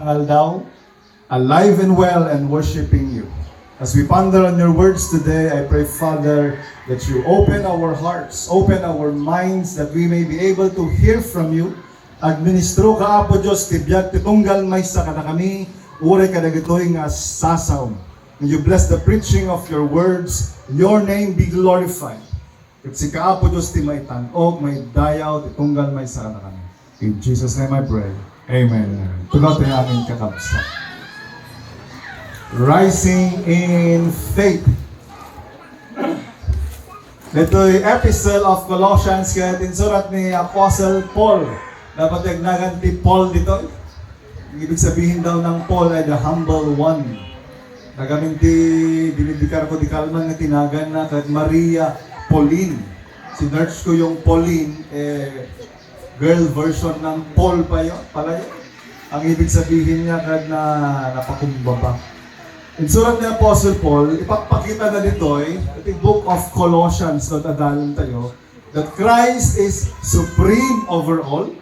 nakaangal daw, alive and well and worshiping you. As we ponder on your words today, I pray, Father, that you open our hearts, open our minds, that we may be able to hear from you. Administro ka, Apo Diyos, tibiyag titunggal may sa kada kami, uray ka dagitoy nga sasaw. And you bless the preaching of your words, your name be glorified. At si ka, Apo Diyos, ti may tanog, may dayaw, titunggal may sa kada kami. In Jesus' name I pray. Amen. Tugaw tayo aming kakabsa. Rising in faith. Ito'y epistle of Colossians kaya tinsurat ni Apostle Paul. Dapat nagnagan ti Paul dito. Ibig sabihin daw ng Paul ay the humble one. Nagamin ti dinidikar ko di kalman nga tinagan na kahit Maria Pauline. Sinerch ko yung Pauline, girl version ng Paul pa yun. Pala yun. Ang ibig sabihin niya kahit na napakumbaba. In surat ni Apostle Paul, ipapakita na dito the book of Colossians, adalan tayo, that Christ is supreme over all,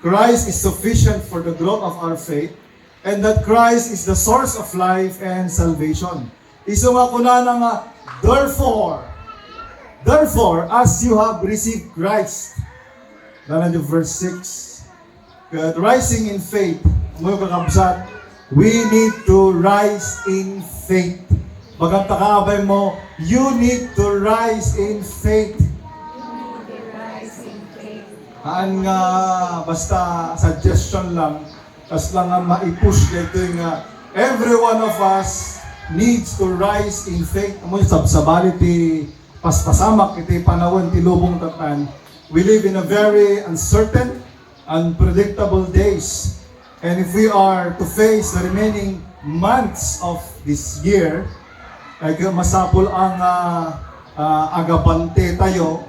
Christ is sufficient for the growth of our faith, and that Christ is the source of life and salvation. Isuma ko na nga, therefore, as you have received Christ, na yung verse 6, rising in faith, mga kakabsat, we need to rise in faith. Bagang takabay mo, you need to rise in faith. Haan nga, basta suggestion lang, tas lang nga maipush dito nga, every one of us needs to rise in faith. Amo sabsabali ti paspasamak iti panahon ti lubong tatan. We live in a very uncertain, unpredictable days. And if we are to face the remaining months of this year, ay masapol ang agabante tayo,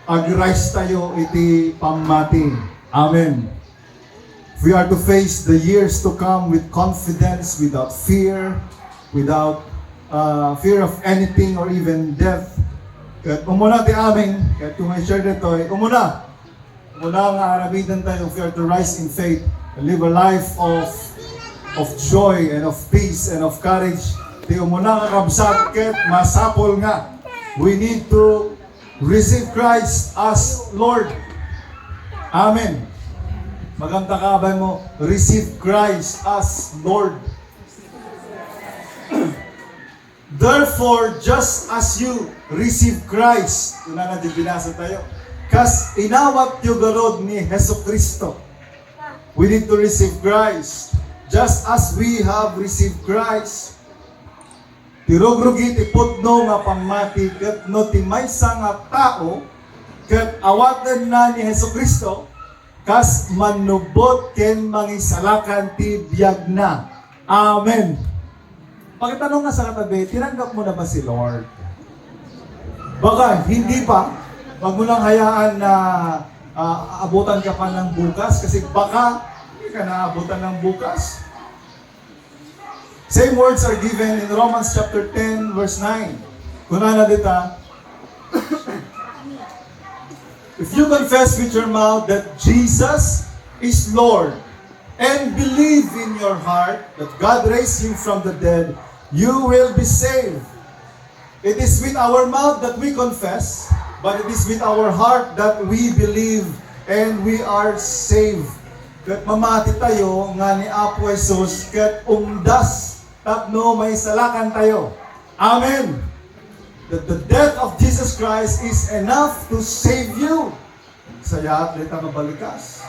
ag-rise tayo iti pamati. Amen. If we are to face the years to come with confidence, without fear, without fear of anything or even death, kahit umuna ti amin, kahit kung may share dito, umuna nga aramidan tayo if we are to rise in faith, live a life of joy and of peace and of courage. Di umuna nga kabsat ket masapol nga. We need to receive Christ as Lord. Amen. Maganda ka ba mo? Receive Christ as Lord. Therefore, just as you receive Christ, una na di binasa tayo, kas inawat yu garod ni Hesus Kristo. We need to receive Christ. Just as we have received Christ. Tirugrugi ti putno nga pamati ket no ti maysa nga tao ket awaten na ni Hesus Kristo kas manubot ken mangisalakan ti biyag na. Amen. Pakitanong nga sa katabi, tinanggap mo na ba si Lord? Baka hindi pa. Wag mo lang hayaan na abutan ka pa ng bukas kasi baka hindi ka naabutan ng bukas. Same words are given in Romans chapter 10 verse 9. Kuna na dita, if you confess with your mouth that Jesus is Lord and believe in your heart that God raised him from the dead, you will be saved. It is with our mouth that we confess, but it is with our heart that we believe and we are saved. Kat mamati tayo nga ni Apo Jesus, kat umdas tapno may salakan tayo. Amen. That the death of Jesus Christ is enough to save you. Saya at lita nga balikas.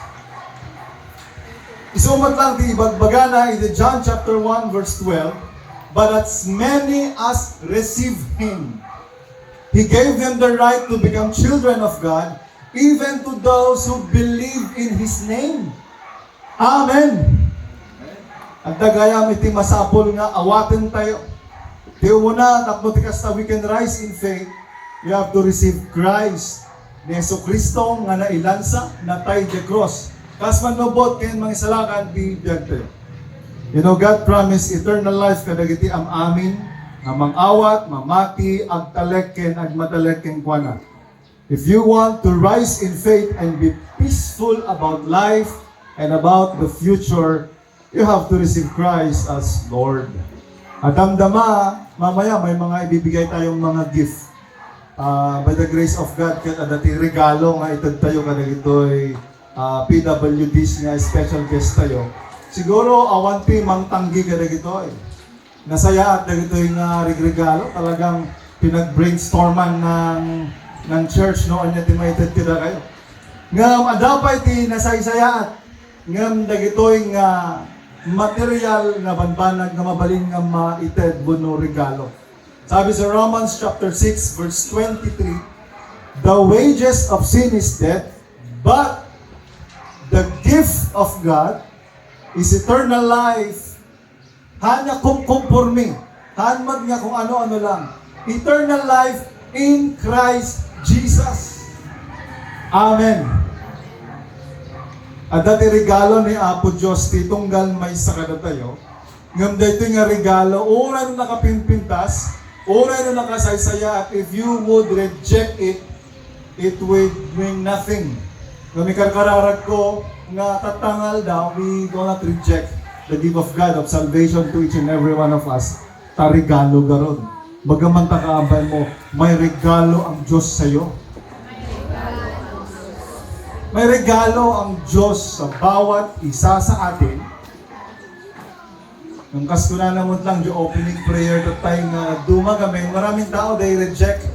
Isumat lang ti ibagbagana in John chapter 1 verse 12, but as many as receive Him, He gave them the right to become children of God, even to those who believe in His name. Amen. At dagayam iti masapol nga awaten tayo. Di umuna, tapno ti kasta we can rise in faith, you have to receive Christ. Ni Jesu Kristo nga nailansa, natay the cross. Kas manubot kayo mga isalakan, di biyag tayo. You know, God promised eternal life kadagiti am amin, nga mang-awat, mamati, agtaleken, agmataleken kuana. If you want to rise in faith and be peaceful about life and about the future, you have to receive Christ as Lord. At damdama, mamaya may mga ibibigay tayong mga gift. By the grace of God, kat adati regalo nga itag tayo kada ito'y PWDs nga special guest tayo. Siguro awanti mangtanggi kada ito'y. Nasaya at ito'y nga regalo, talagang pinag-brainstorman ng church noon niya timaytad kita kayo. Ngam adapay ti nasaysaya at ngam dagitoy nga material nga banbanag nga mabalin nga maited buno regalo. Sabi sa Romans chapter 6 verse 23, the wages of sin is death, but the gift of God is eternal life. Hanya kung kumpurmi, hanmag nga kung ano-ano lang. Eternal life in Christ Jesus. Amen. At dati regalo ni Apo Diyos, titunggal may sakada tayo. Ngam dito nga regalo, una nung nakapimpintas, una nung nakasaysaya, at if you would reject it, it would mean nothing. Kami karkararag ko, nga tatangal daw, we do not reject the gift of God of salvation to each and every one of us. Ta regalo garon. Bagaman takaabay mo, may regalo ang Diyos sa'yo. May regalo ang Diyos sa bawat isa sa atin. Nung kaskuna namot lang yung opening prayer that tayo nga dumagamin, maraming tao, they reject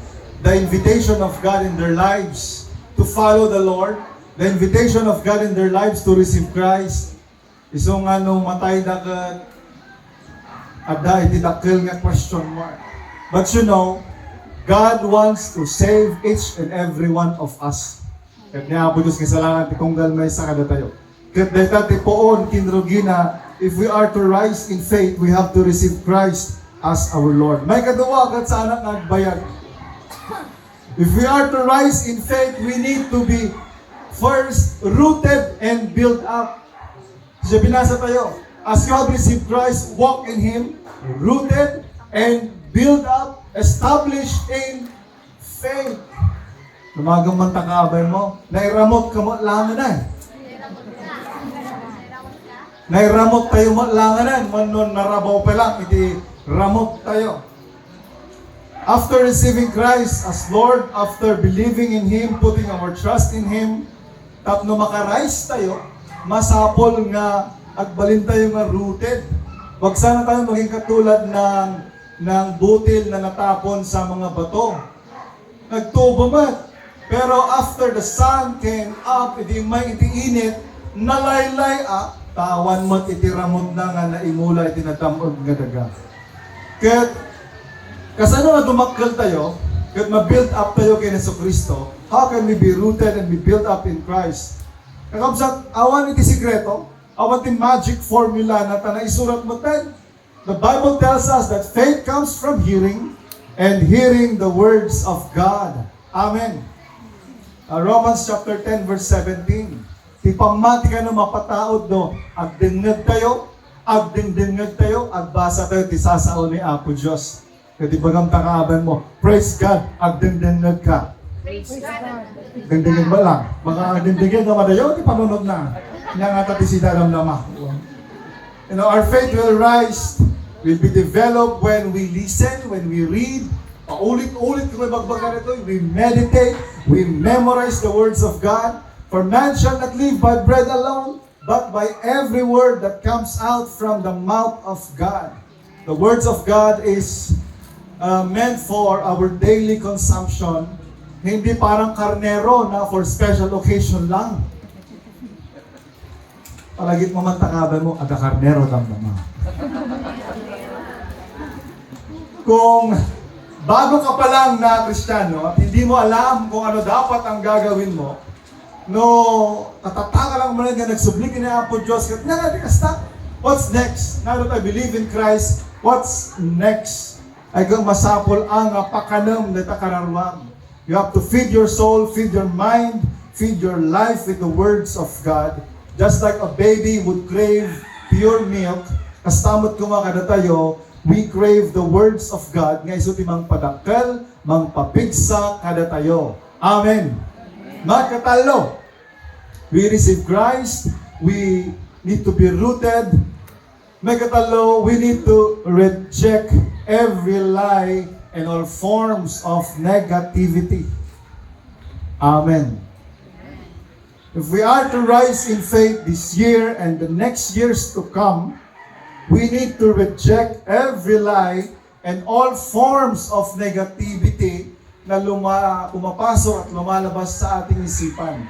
the invitation of God in their lives to follow the Lord, the invitation of God in their lives to receive Christ. Isong nung matay dagat, ada itidakil nga question mark. But you know, God wants to save each and every one of us. Kaya niya po Diyos kasalanan, tikunggal may sa kada tayo. Kaya dahil ti poon, kinrugina, if we are to rise in faith, we have to receive Christ as our Lord. May kaduwa, kat sa anak nagbayag. If we are to rise in faith, we need to be first rooted and built up. Siya binasa tayo, as you have received Christ, walk in Him, rooted and built up, established in faith. Lumagang man takabay mo, nairamot ka mo langanan. Nairamot tayo mo langanan, manon narabaw pa lang, iti ramot tayo. After receiving Christ as Lord, after believing in Him, putting our trust in Him, tapno makarise tayo, masapol nga agbalin tayo nga rooted. Wag sana tayo maging katulad ng butil na natapon sa mga bato. Nagtubo man. Pero after the sun came up, iti may iti init, nalaylay tawan mo't iti ramod na nga naimula iti natamod nga daga. Kaya, kasano na dumakkel tayo, kaya ma-build up tayo kay Jesucristo, how can we be rooted and be built up in Christ? Kakabsat, awan iti sikreto, awan iti magic formula na isurat mo tayo. The Bible tells us that faith comes from hearing, and hearing the words of God. Amen. Romans chapter 10 verse 17. Ti pamati ka no mapataod no, agdingeg tayo, agbasa tayo, ti sasao ni Apo Diyos. Kaya ti bagam takaaban mo, praise God, agdingeg ka. Praise God. Agdingeg ba lang? Baka agdingeg na madayo, ti panunod na. Nga nga tati si dalam nama. You know, our faith will rise, will be developed when we listen, when we read, paulit-ulit kung may bagbagan ito, we meditate, we memorize the words of God. For man shall not live by bread alone, but by every word that comes out from the mouth of God. The words of God is meant for our daily consumption. Hindi parang karnero na for special occasion lang. Palagit mo man takaban mo, ada karnero damdama. Kung bago ka pa lang na Kristiyano at hindi mo alam kung ano dapat ang gagawin mo, no, katataka lang mo na nga nagsublik ni Apo Diyos, what's next? Now that I believe in Christ, what's next? Ay kung masapol ang pakanam na takararwag. You have to feed your soul, feed your mind, feed your life with the words of God. Just like a baby would crave pure milk, kastamot kumakada tayo, we crave the words of God, nga isuti mang padakkel, mang papigsa kada tayo. Amen. Mga katalo, we receive Christ, we need to be rooted, Megatalo, we need to reject every lie and all forms of negativity. Amen. If we are to rise in faith this year and the next years to come, we need to reject every lie and all forms of negativity na pumapasok at lumalabas sa ating isipan.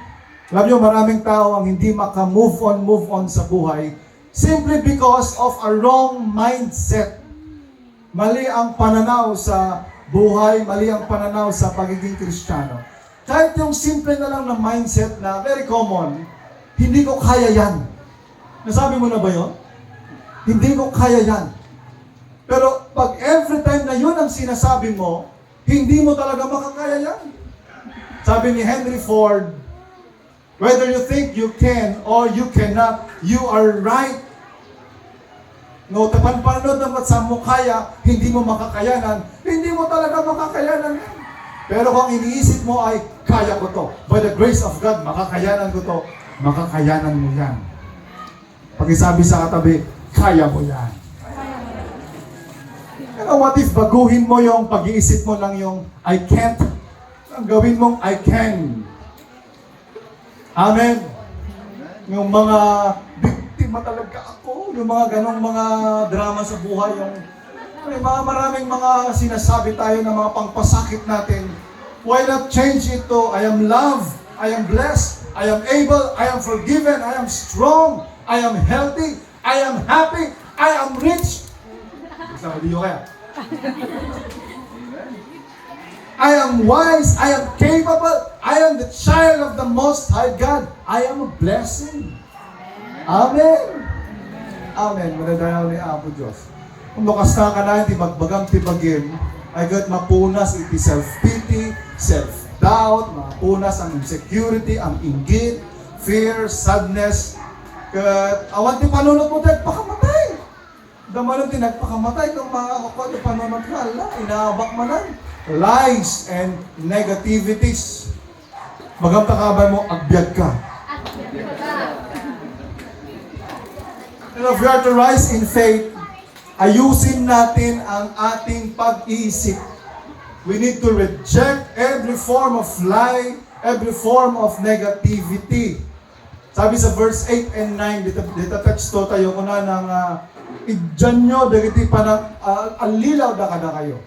Alam nyo, maraming tao ang hindi move on sa buhay simply because of a wrong mindset. Mali ang pananaw sa buhay, mali ang pananaw sa pagiging Kristiyano. Kahit yung simple na lang na mindset na very common, hindi ko kaya yan. Nasabi mo na ba yun? Hindi ko kaya yan. Pero pag every time na yun ang sinasabi mo, hindi mo talaga makakaya yan. Sabi ni Henry Ford, whether you think you can or you cannot, you are right. No, tapan-panod naman sa mo kaya, hindi mo makakayanan, hindi mo talaga makakayanan. Pero kung iniisip mo ay, kaya ko to. By the grace of God, makakayanan ko to. Makakayanan mo yan. Pag-isabi sa katabi, kaya mo yan. Pero what if baguhin mo yung pag-iisip mo lang yung, I can't. Ang gawin mong, I can. Amen. Yung mga biktima talaga ako, yung mga ganong mga drama sa buhay, yung may mga maraming mga sinasabi tayo na mga pangpasakit natin. Why not change it to, I am loved, I am blessed, I am able, I am forgiven, I am strong, I am healthy, I am happy, I am rich. Isang video kaya. I am wise, I am capable, I am the child of the Most High God. I am a blessing. Amen. Amen. Manadayaw ni Apo Diyos. Kung nakasta ka na, hindi magbagang tibagin, ay gat mapunas iti self-pity, self-doubt, mapunas ang insecurity, ang inggit, fear, sadness, kat awan ti panunod mo tayo, pakamatay. Damalong ti nagpakamatay, kung makakakot ti panunod ka, ala, inaabak manan. Lies and negativities. Magamtakabay mo, agbyag ka. And if we are to rise in faith, ayusin natin ang ating pag-iisip. We need to reject every form of lie, every form of negativity. Sabi sa verse 8 and 9, dito teksto tayo kuna ng idyan nyo, dagiti pa ng alilaw da kada kayo.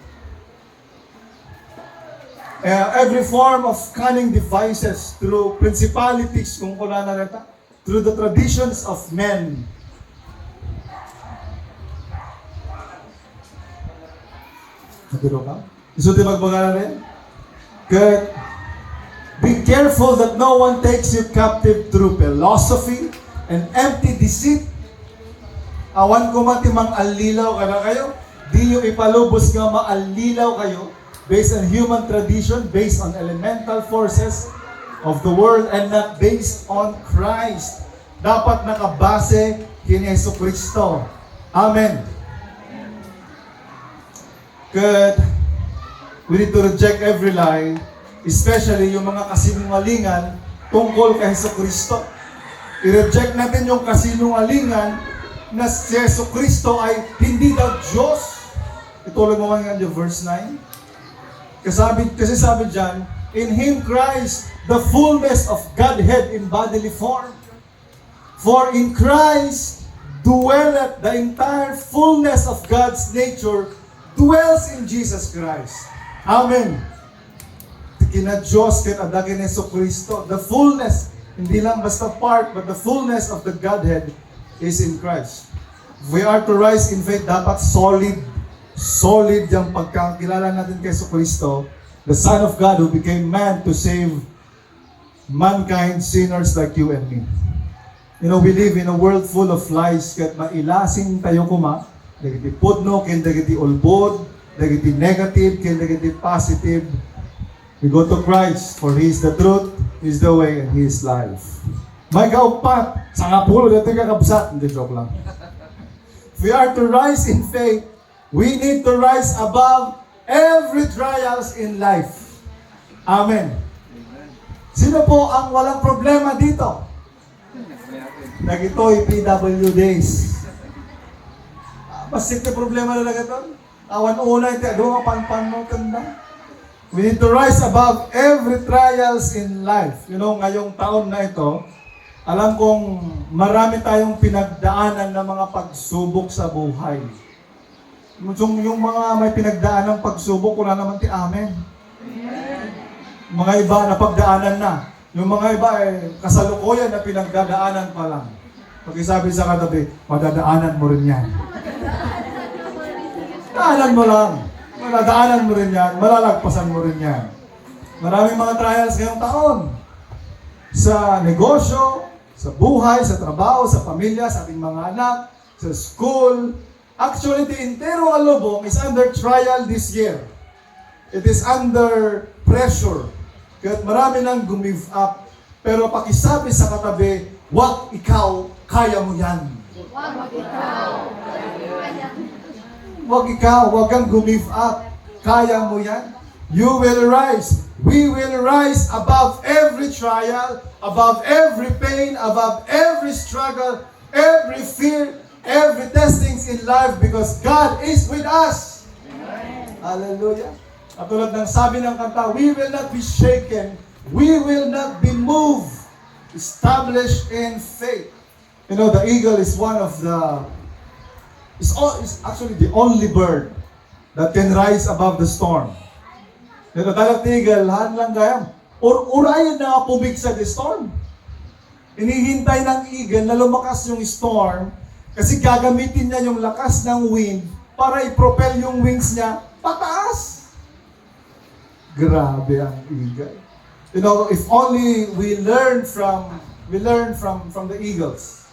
Every form of cunning devices through principalities, kung kuna na neta, through the traditions of men. Naturo ka? Iso di magbaga rin? Good. Be careful that no one takes you captive through philosophy and empty deceit. Awan ko mati mang alilaw ka na kayo. Di yung ipalubos nga maalilaw kayo based on human tradition, based on elemental forces of the world, and not based on Christ. Dapat nakabase kini Jesucristo. Amen. Good. We need to reject every lie, especially yung mga kasinungalingan tungkol kay Jesucristo. I-reject natin yung kasinungalingan na si Jesucristo ay hindi daw Diyos. Ituloy mo nga yung verse 9. Kasi sabi dyan, in Him Christ, the fullness of Godhead in bodily form. For in Christ dwelleth the entire fullness of God's nature, dwells in Jesus Christ. Amen. Kina Diyos, kina adagin ni Jesucristo, the fullness, hindi lang basta part, but the fullness of the Godhead is in Christ. If we are to rise in faith, dapat solid yung pagkakilala natin kay Jesucristo, the Son of God who became man to save mankind, sinners like you and me. You know, we live in a world full of lies, kat mailasing tayo kuma, dagiti pudno, kin dagiti ulbod, dagiti negative, kin dagiti positive. We go to Christ, for He is the truth, He is the way, and He is life. May kaupat, sa kapulo, dito kakabsat, hindi joke lang. If we are to rise in faith, we need to rise above every trials in life. Amen. Sino po ang walang problema dito? Nagito'y PW days. Masit na problema na lang ito. Awan una ito, doon ka pan mo kanda. We need to rise above every trials in life. You know, ngayong taon na ito, alam kong marami tayong pinagdaanan ng mga pagsubok sa buhay. Yung mga may pinagdaanan ng pagsubok, wala naman ti amen. Mga iba na pagdaanan na. Yung mga iba kasalukuyan na pinagdadaanan pa lang. Pag-isabi sa katabi, madadaanan mo rin yan. Daanan mo lang. Madadaanan mo rin yan. Malalagpasan mo rin yan. Maraming mga trials ngayong taon. Sa negosyo, sa buhay, sa trabaho, sa pamilya, sa ating mga anak, sa school. Actually, the entero alubong is under trial this year. It is under pressure. Kaya marami nang gumive up. Pero pakisabi sa katabi, wag ikaw, kaya mo yan. Wag ikaw, wag kang gumive up. Kaya mo yan. You will rise. We will rise above every trial, above every pain, above every struggle, every fear, every testings in life because God is with us. Amen. Hallelujah. At tulad ng sabi ng kanta, we will not be shaken, we will not be moved, established in faith. You know, the eagle is one of the, is actually the only bird that can rise above the storm. You know, talag eagle, lahat lang gayam. Urayan na pumig sa the storm. Inihintay ng eagle na lumakas yung storm kasi gagamitin niya yung lakas ng wind para i-propel yung wings niya pataas. Grabe ang eagle. You know, if only we learn from the eagles.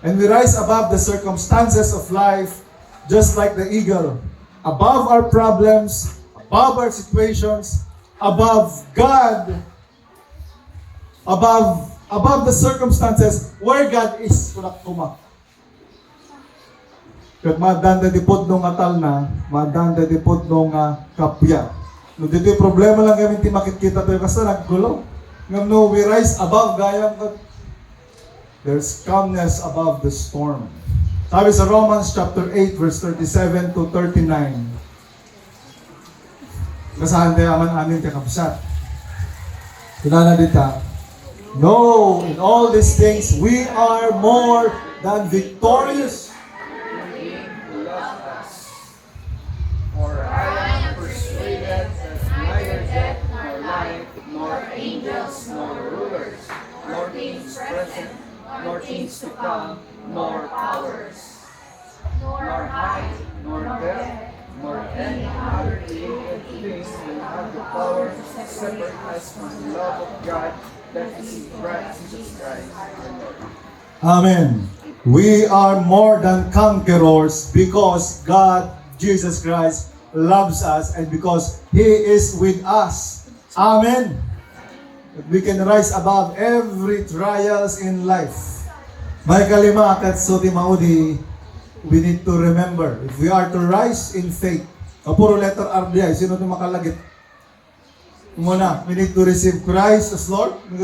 And we rise above the circumstances of life just like the eagle. Above our problems, above our situations, above God, above the circumstances where God is kumak. Kat madanda dipod nung atal na, madanda dipod nung kapya. No, dito yung problema lang kami ti makikita tayo kasi naggulo. No, we rise above gayang there's calmness above the storm. Sabi sa Romans chapter 8 verse 37 to 39. Basahan tayo aman-amin tayo kapsat. Kunana dita. No, in all these things we are more than victorious. For I am persuaded that neither death nor life, nor angels, nor rulers, nor things present, nor things to come, nor powers, nor height, nor depth, nor any other created things will have the power to separate us from the love of God that is in Christ Jesus Christ our Lord. Amen. We are more than conquerors because God, Jesus Christ, loves us and because He is with us. Amen. We can rise above every trials in life. May kalima kat so timaudi, we need to remember, if we are to rise in faith, puro letter R diay, sino ito makalagit? Muna, we need to receive Christ as Lord. We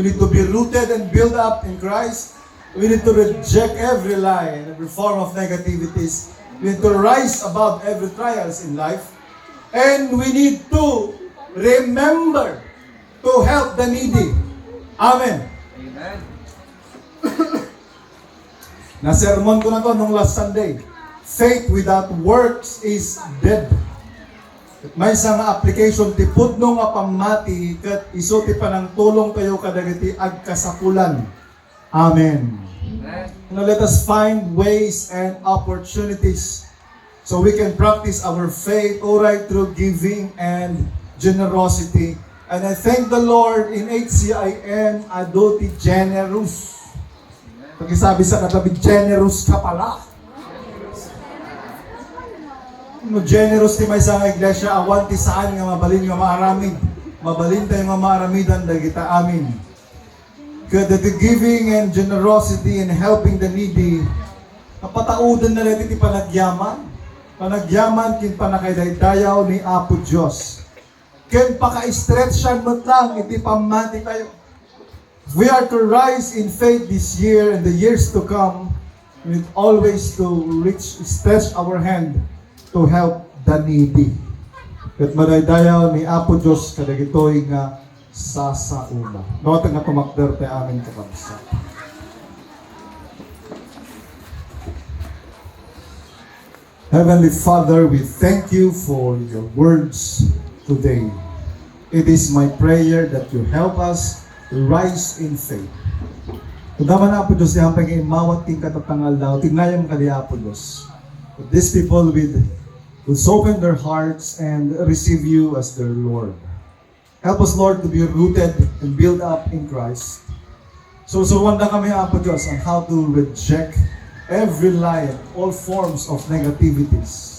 need to be rooted and build up in Christ. We need to reject every lie and every form of negativities. We need to rise above every trials in life. And we need to remember to help the needy. Amen. Amen. Na-sermon ko na to nung last Sunday. Faith without works is dead. At may isang application tipod nung pamati kat isuti pa ng tulong kayo kadagiti agkasapulan. Amen. Amen. Now let us find ways and opportunities so we can practice our faith alright through giving and generosity. And I thank the Lord in HCIM adoti generous. Pag-isabi sa katabi, generous ka pala. No, generous ti may sa iglesia, awan ti saan nga mabalin nga maaramid. Mabalin tayo nga maaramidan dagita amin. Kada the giving and generosity and helping the needy, napataudan na rin ti panagyaman. Panagyaman kin panakaydayaw ni Apo Diyos. Ken paka-stretchan mo lang, iti pamati tayo. We are to rise in faith this year and the years to come. We need always to stretch our hand to help the needy. Kat madaydayaw ni Apo Diyos kada gitoy nga sasauna. Nawat nga tumakder tayo amin kapansa. Heavenly Father, we thank you for your words today. It is my prayer that you help us rise in faith. Kudaman na po Diyos, di hampang imawat ting katatangal daw, tignayam ka di Apo Diyos. These people will open their hearts and receive you as their Lord. Help us, Lord, to be rooted and built up in Christ. So wanda kami, Apo Diyos, on how to reject every lie, all forms of negativities.